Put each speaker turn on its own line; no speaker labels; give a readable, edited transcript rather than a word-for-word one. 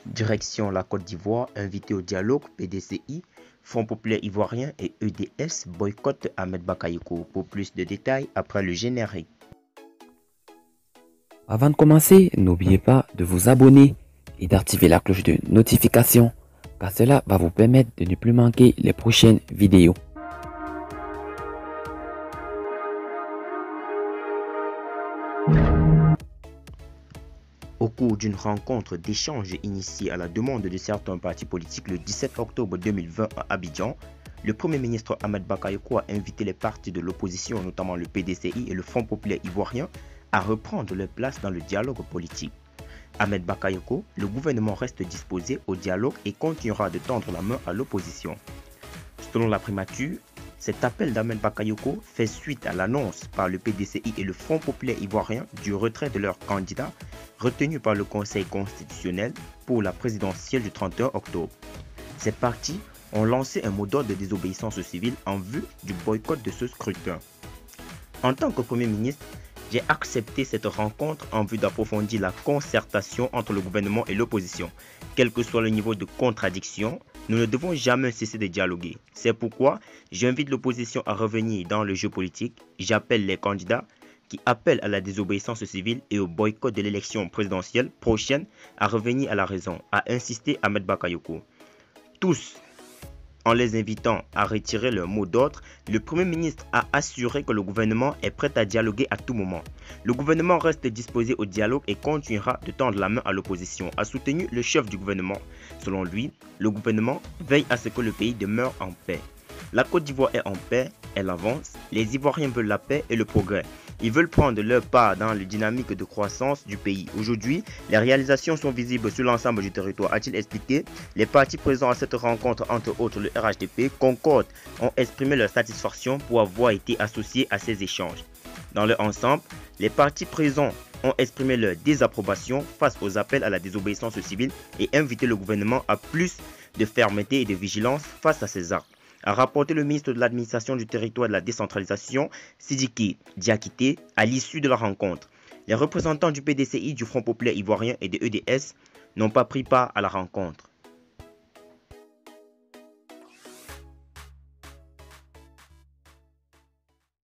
Direction la Côte d'Ivoire, invité au dialogue, PDCI, Front populaire ivoirien et EDS boycottent Ahmed Bakayoko. Pour plus de détails, après le générique.
Avant de commencer, n'oubliez pas de vous abonner et d'activer la cloche de notification, car cela va vous permettre de ne plus manquer les prochaines vidéos.
Au cours d'une rencontre d'échange initiée à la demande de certains partis politiques le 17 octobre 2020 à Abidjan, le Premier ministre Ahmed Bakayoko a invité les partis de l'opposition, notamment le PDCI et le Front populaire ivoirien, à reprendre leur place dans le dialogue politique. Ahmed Bakayoko, le gouvernement reste disposé au dialogue et continuera de tendre la main à l'opposition. Selon la primature, cet appel d'Ahmed Bakayoko fait suite à l'annonce par le PDCI et le Front populaire ivoirien du retrait de leur candidat retenu par le Conseil constitutionnel pour la présidentielle du 31 octobre. Ces partis ont lancé un mot d'ordre de désobéissance civile en vue du boycott de ce scrutin. En tant que Premier ministre, j'ai accepté cette rencontre en vue d'approfondir la concertation entre le gouvernement et l'opposition. Quel que soit le niveau de contradiction, nous ne devons jamais cesser de dialoguer. C'est pourquoi j'invite l'opposition à revenir dans le jeu politique. J'appelle les candidats qui appellent à la désobéissance civile et au boycott de l'élection présidentielle prochaine à revenir à la raison, a insisté Ahmed Bakayoko. Tous, en les invitant à retirer leur mot d'ordre, le Premier ministre a assuré que le gouvernement est prêt à dialoguer à tout moment. Le gouvernement reste disposé au dialogue et continuera de tendre la main à l'opposition, a soutenu le chef du gouvernement. Selon lui, le gouvernement veille à ce que le pays demeure en paix. La Côte d'Ivoire est en paix, elle avance, les Ivoiriens veulent la paix et le progrès. Ils veulent prendre leur part dans les dynamiques de croissance du pays. Aujourd'hui, les réalisations sont visibles sur l'ensemble du territoire, a-t-il expliqué. Les partis présents à cette rencontre, entre autres le RHDP, Concorde, ont exprimé leur satisfaction pour avoir été associés à ces échanges. Dans leur ensemble, les partis présents ont exprimé leur désapprobation face aux appels à la désobéissance civile et invité le gouvernement à plus de fermeté et de vigilance face à ces actes, a rapporté le ministre de l'administration du territoire et de la décentralisation, Sidiki Diakité, à l'issue de la rencontre. Les représentants du PDCI, du Front populaire ivoirien et de EDS n'ont pas pris part à la rencontre.